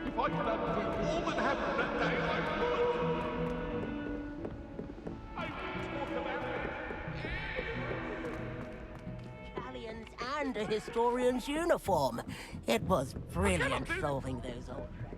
If I could undo all that happened that day, I would. I would talk about it. Aliens and a historian's uniform. It was brilliant solving those old tracks.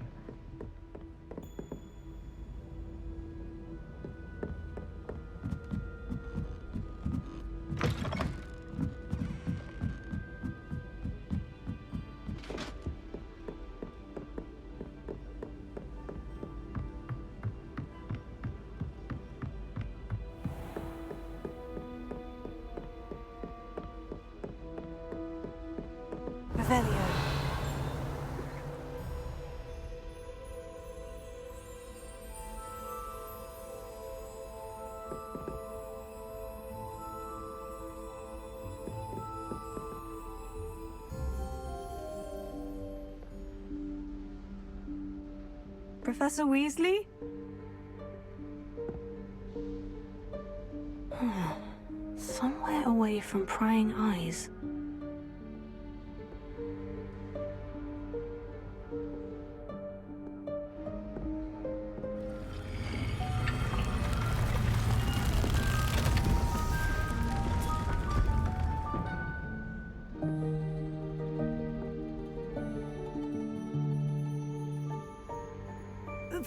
Professor Weasley? Somewhere away from prying eyes.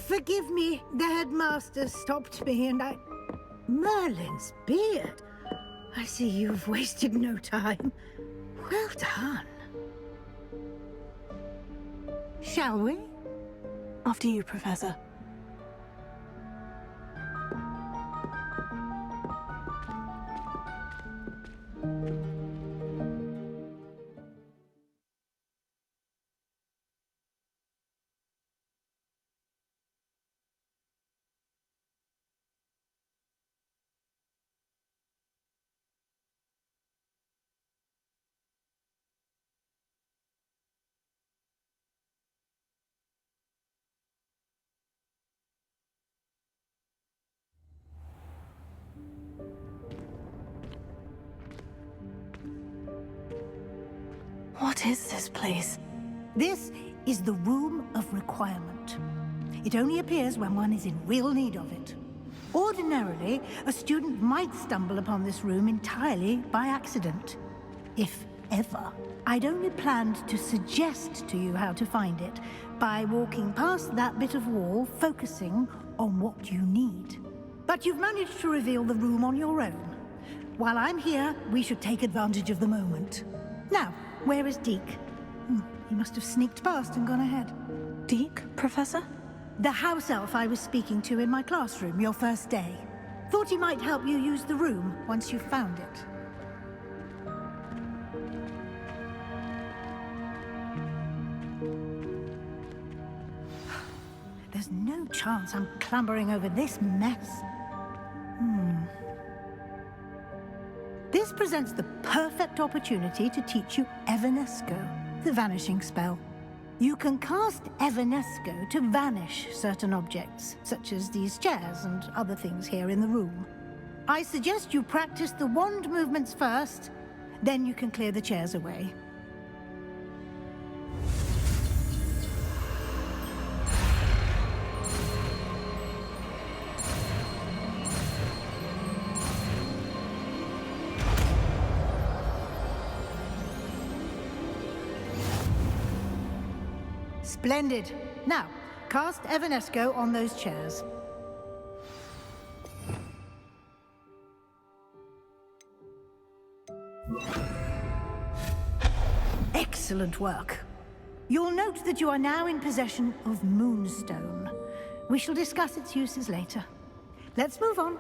Forgive me, the headmaster stopped me and I... Merlin's beard. I see you've wasted no time. Well done. Shall we? After you, Professor. What is this place? This is the Room of Requirement. It only appears when one is in real need of it. Ordinarily, a student might stumble upon this room entirely by accident. If ever. I'd only planned to suggest to you how to find it by walking past that bit of wall, focusing on what you need. But you've managed to reveal the room on your own. While I'm here, we should take advantage of the moment. Now, where is Deke? He must have sneaked past and gone ahead. Deke, Professor? The house elf I was speaking to in my classroom your first day. Thought he might help you use the room once you found it. There's no chance I'm clambering over this mess. This presents the perfect opportunity to teach you Evanesco, the vanishing spell. You can cast Evanesco to vanish certain objects, such as these chairs and other things here in the room. I suggest you practice the wand movements first, then you can clear the chairs away. Splendid. Now, cast Evanesco on those chairs. Excellent work. You'll note that you are now in possession of Moonstone. We shall discuss its uses later. Let's move on.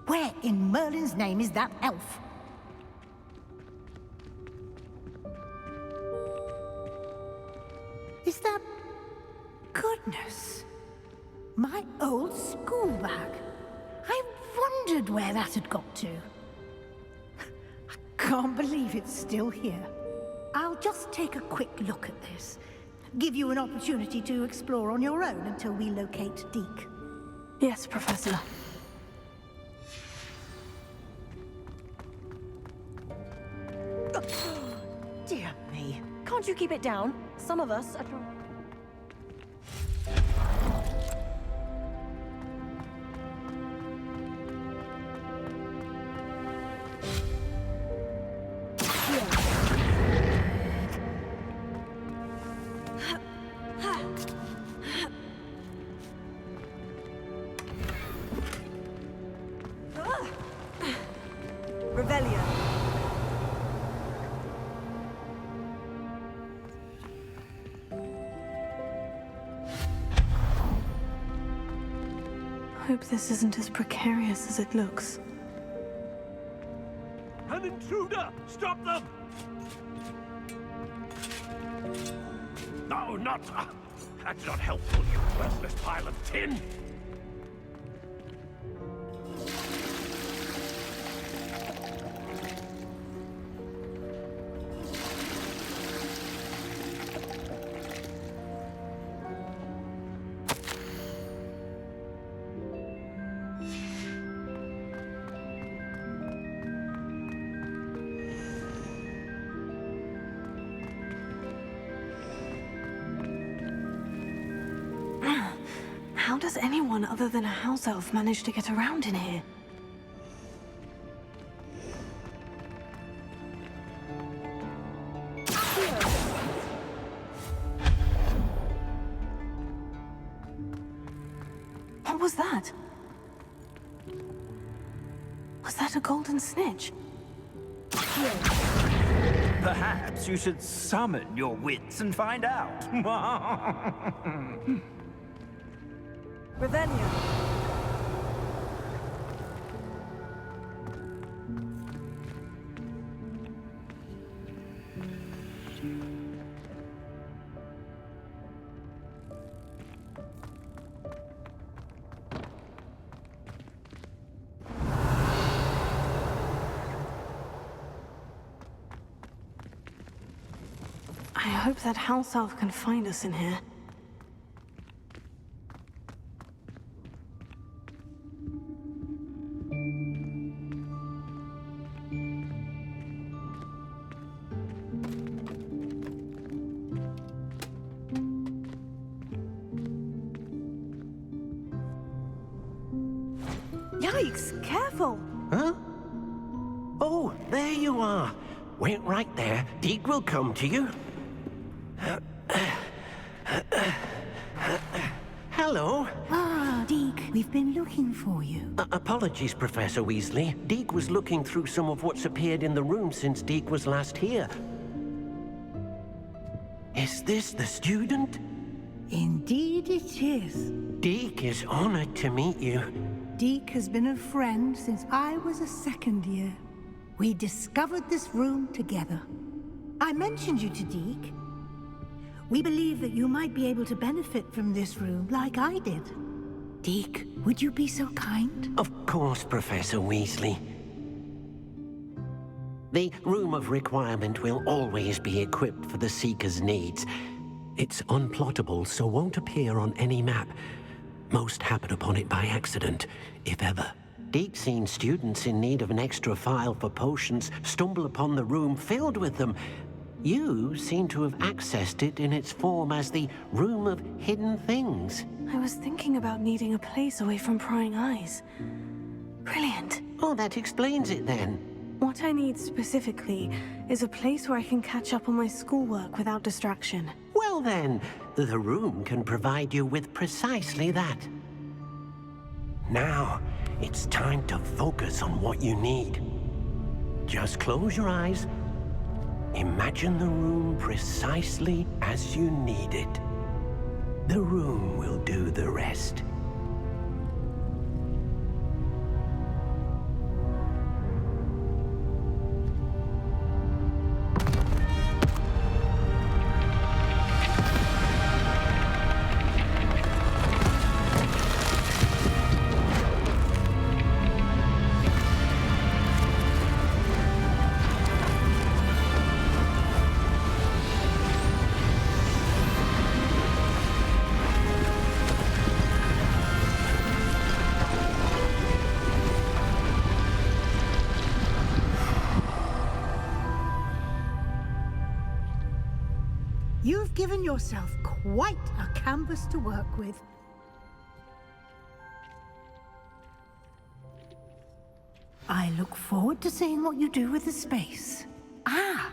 Where in Merlin's name is that elf? Is that... Goodness. My old school bag. I wondered where that had got to. I can't believe it's still here. I'll just take a quick look at this. Give you an opportunity to explore on your own until we locate Deke. Yes, Professor. Dear me. Can't you keep it down? Some of us are... Revelio. Hope this isn't as precarious as it looks. An intruder! Stop them! No, not... that's not helpful, you worthless pile of tin! How does anyone other than a house elf manage to get around in here? What was that? Was that a golden snitch? Perhaps you should summon your wits and find out. Revelio. I hope that house elf can find us in here. Yikes! Careful! Huh? Oh, there you are. Wait right there. Deke will come to you. Hello. Ah, Deke, we've been looking for you. Apologies, Professor Weasley. Deke was looking through some of what's appeared in the room since Deke was last here. Is this the student? Indeed it is. Deke is honored to meet you. Deke has been a friend since I was a second year. We discovered this room together. I mentioned you to Deke. We believe that you might be able to benefit from this room like I did. Deke, would you be so kind? Of course, Professor Weasley. The Room of Requirement will always be equipped for the Seeker's needs. It's unplottable, so won't appear on any map. Most happen upon it by accident, if ever. Deke's seen students in need of an extra file for potions stumble upon the room filled with them. You seem to have accessed it in its form as the Room of Hidden Things. I was thinking about needing a place away from prying eyes. Brilliant. Oh, that explains it then. What I need specifically is a place where I can catch up on my schoolwork without distraction. Well then, the room can provide you with precisely that. Now, it's time to focus on what you need. Just close your eyes Imagine the room precisely as you need it. The room will do the rest. You've given yourself quite a canvas to work with. I look forward to seeing what you do with the space. Ah,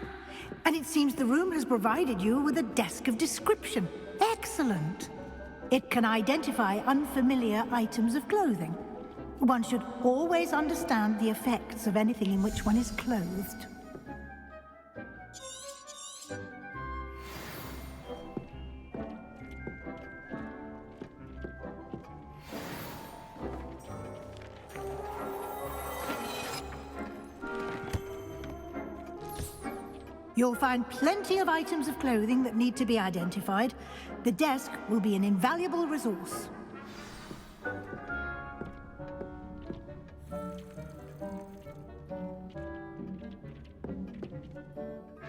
and it seems the room has provided you with a desk of description. Excellent. It can identify unfamiliar items of clothing. One should always understand the effects of anything in which one is clothed. You'll find plenty of items of clothing that need to be identified. The desk will be an invaluable resource.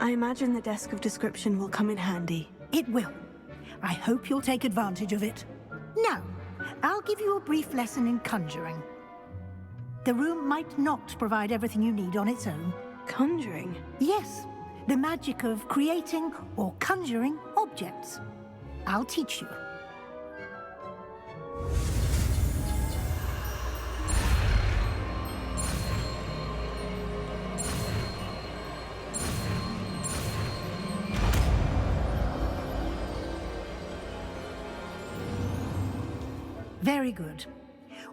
I imagine the desk of description will come in handy. It will. I hope you'll take advantage of it. Now, I'll give you a brief lesson in conjuring. The room might not provide everything you need on its own. Conjuring? Yes, the magic of creating or conjuring objects. I'll teach you. Very good.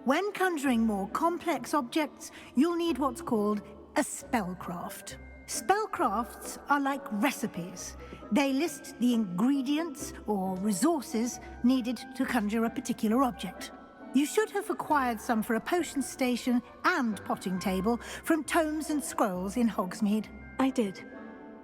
When conjuring more complex objects, you'll need what's called a spellcraft. Spellcrafts are like recipes. They list the ingredients or resources needed to conjure a particular object. You should have acquired some for a potion station and potting table from tomes and scrolls in Hogsmeade. I did.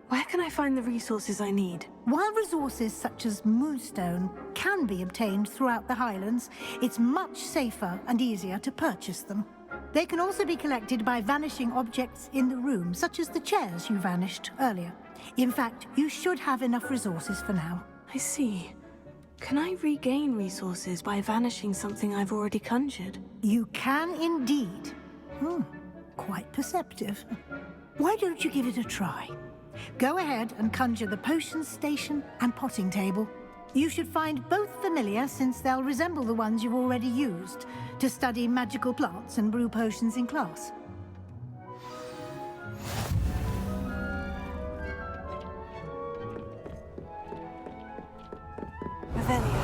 Where can I find the resources I need? While resources such as moonstone can be obtained throughout the Highlands, it's much safer and easier to purchase them. They can also be collected by vanishing objects in the room, such as the chairs you vanished earlier. In fact, you should have enough resources for now. I see. Can I regain resources by vanishing something I've already conjured? You can indeed. Quite perceptive. Why don't you give it a try? Go ahead and conjure the potion station and potting table. You should find both familiar, since they'll resemble the ones you've already used to study magical plants and brew potions in class. Revelio.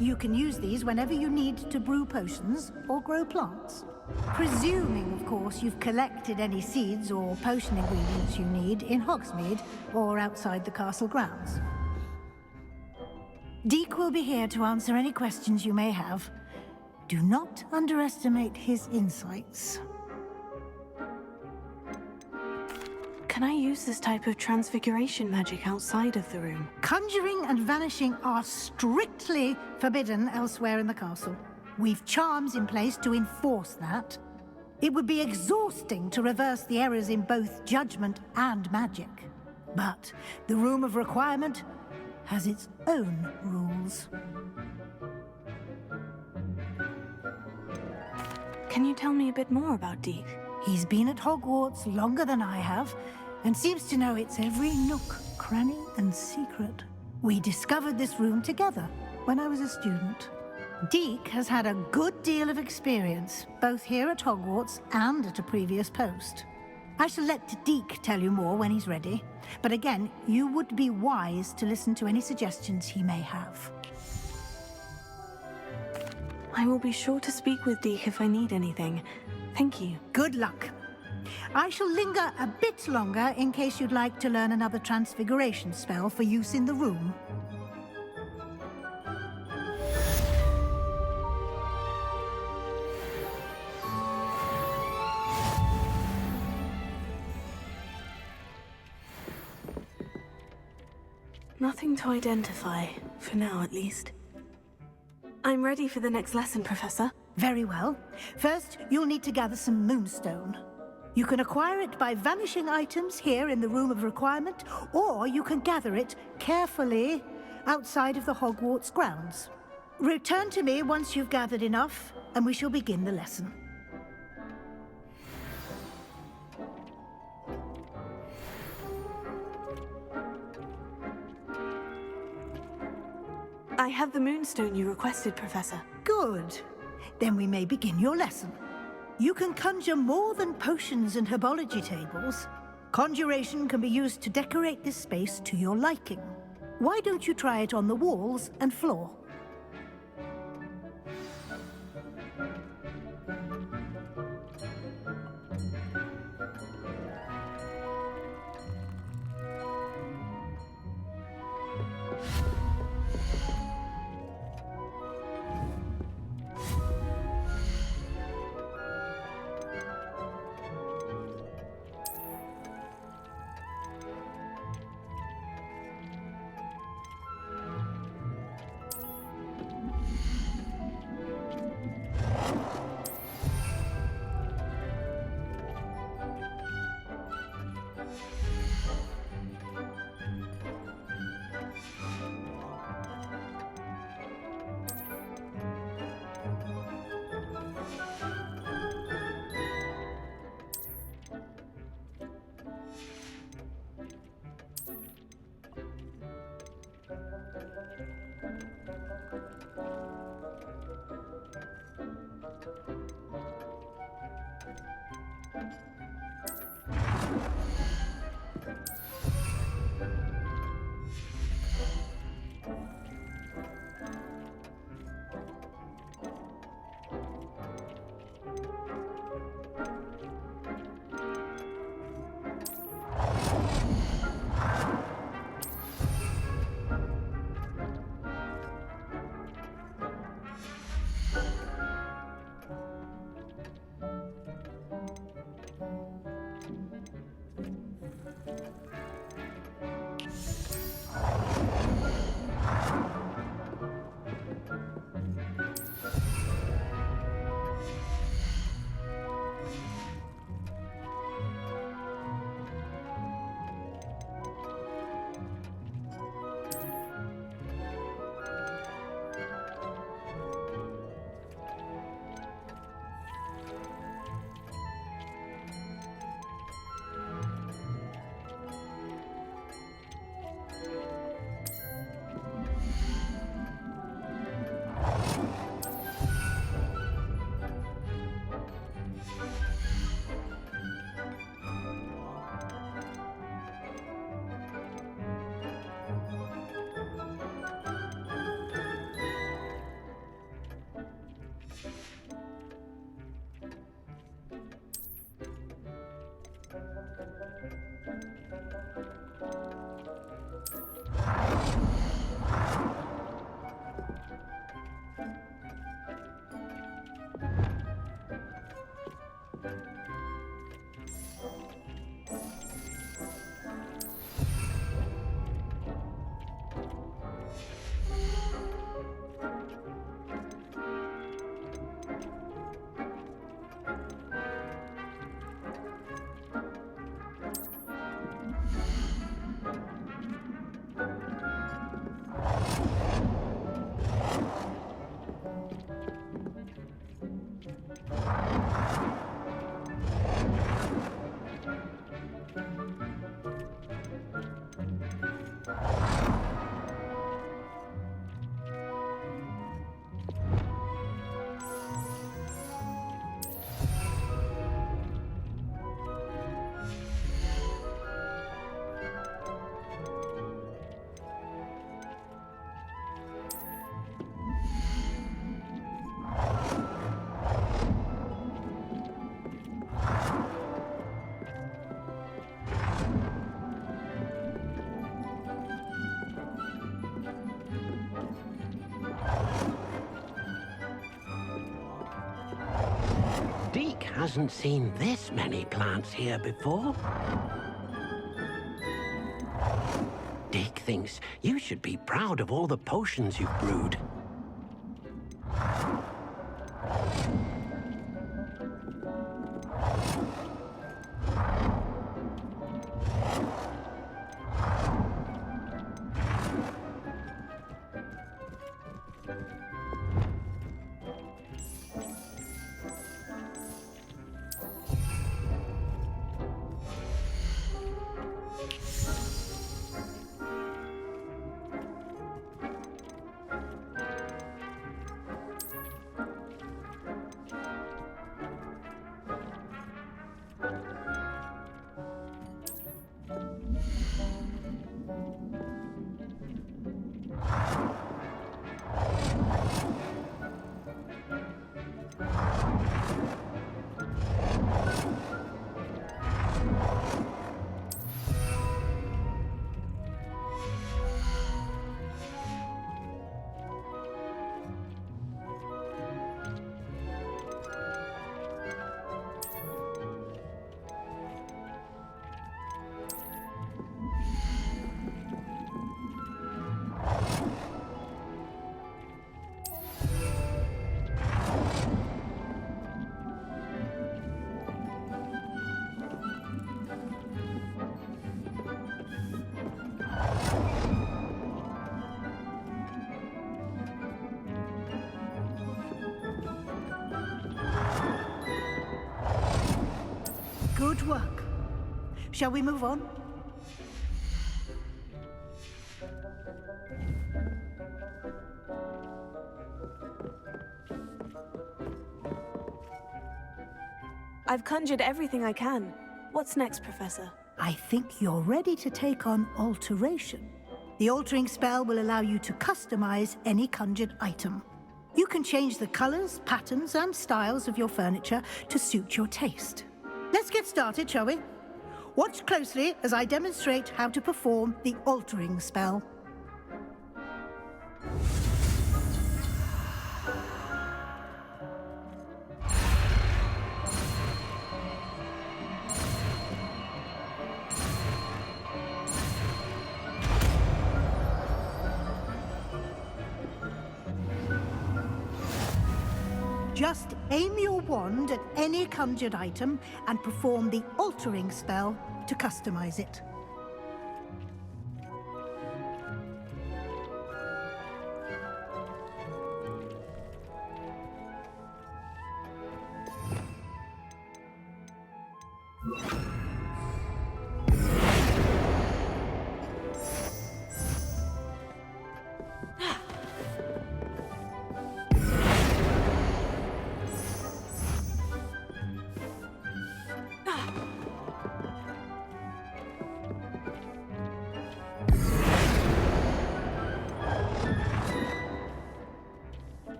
You can use these whenever you need to brew potions or grow plants. Presuming, of course, you've collected any seeds or potion ingredients you need in Hogsmeade or outside the castle grounds. Deke will be here to answer any questions you may have. Do not underestimate his insights. Can I use this type of transfiguration magic outside of the room? Conjuring and vanishing are strictly forbidden elsewhere in the castle. We've charms in place to enforce that. It would be exhausting to reverse the errors in both judgment and magic. But the Room of Requirement has its own rules. Can you tell me a bit more about Deke? He's been at Hogwarts longer than I have, and seems to know its every nook, cranny, and secret. We discovered this room together when I was a student. Deke has had a good deal of experience, both here at Hogwarts and at a previous post. I shall let Deke tell you more when he's ready, but again, you would be wise to listen to any suggestions he may have. I will be sure to speak with Deke if I need anything. Thank you. Good luck. I shall linger a bit longer in case you'd like to learn another transfiguration spell for use in the room. Nothing to identify, for now at least. I'm ready for the next lesson, Professor. Very well. First, you'll need to gather some moonstone. You can acquire it by vanishing items here in the Room of Requirement, or you can gather it carefully outside of the Hogwarts grounds. Return to me once you've gathered enough, and we shall begin the lesson. I have the moonstone you requested, Professor. Good. Then we may begin your lesson. You can conjure more than potions and herbology tables. Conjuration can be used to decorate this space to your liking. Why don't you try it on the walls and floor? Deke hasn't seen this many plants here before. Deke thinks you should be proud of all the potions you've brewed. Good work. Shall we move on? I've conjured everything I can. What's next, Professor? I think you're ready to take on alteration. The altering spell will allow you to customize any conjured item. You can change the colors, patterns, and styles of your furniture to suit your taste. Let's get started, shall we? Watch closely as I demonstrate how to perform the altering spell. Just aim your wand at any conjured item and perform the altering spell to customize it.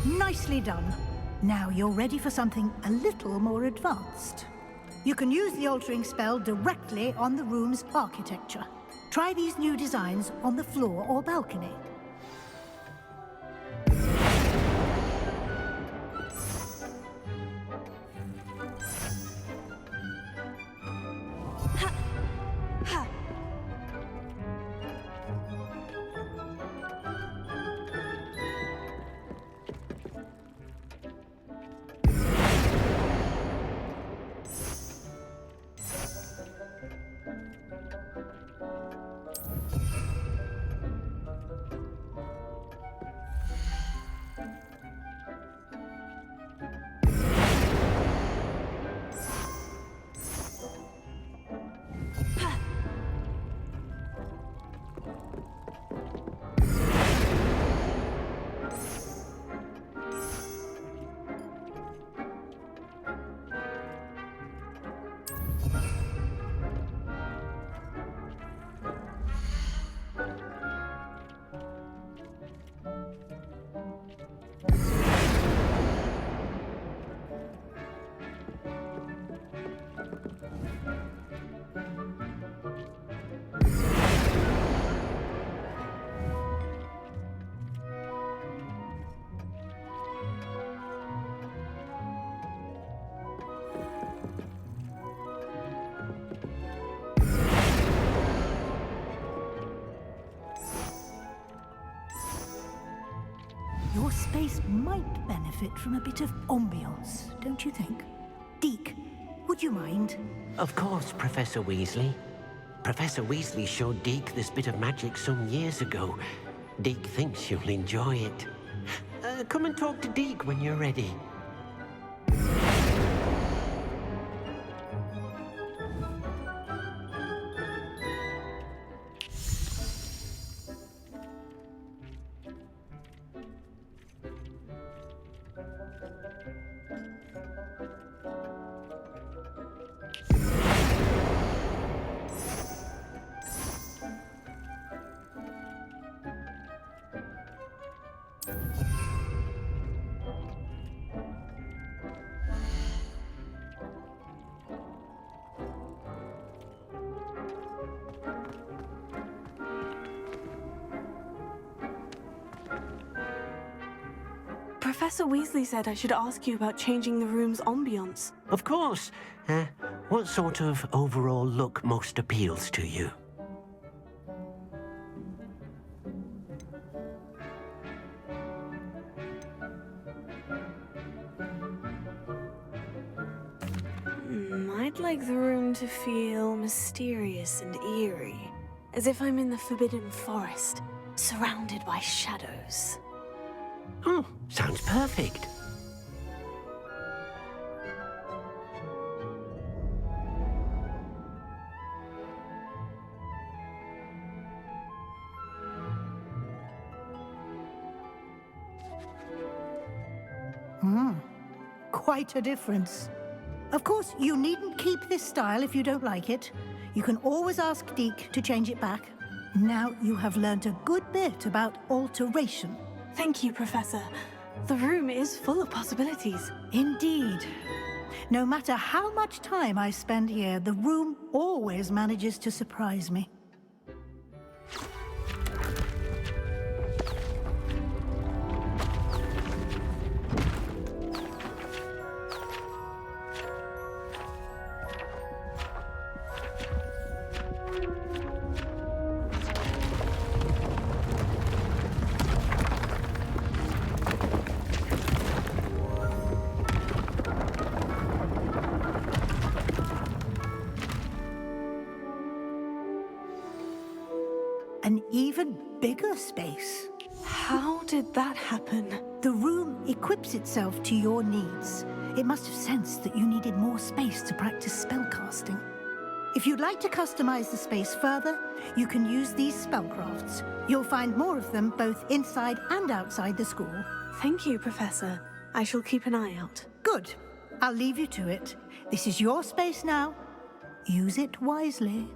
Nicely done. Now you're ready for something a little more advanced. You can use the altering spell directly on the room's architecture. Try these new designs on the floor or balcony. Your space might benefit from a bit of ambiance, don't you think? Deke, would you mind? Of course, Professor Weasley. Professor Weasley showed Deke this bit of magic some years ago. Deke thinks you'll enjoy it. Come and talk to Deke when you're ready. Professor Weasley said I should ask you about changing the room's ambiance. Of course. What sort of overall look most appeals to you? I'd like the room to feel mysterious and eerie, as if I'm in the Forbidden Forest, surrounded by shadows. Oh, sounds perfect. Quite a difference. Of course, you needn't keep this style if you don't like it. You can always ask Deke to change it back. Now you have learnt a good bit about alteration. Thank you, Professor. The room is full of possibilities. Indeed. No matter how much time I spend here, the room always manages to surprise me. An even bigger space. How did that happen? The room equips itself to your needs. It must have sensed that you needed more space to practice spellcasting. If you'd like to customize the space further, you can use these spellcrafts. You'll find more of them both inside and outside the school. Thank you, Professor. I shall keep an eye out. Good. I'll leave you to it. This is your space now. Use it wisely.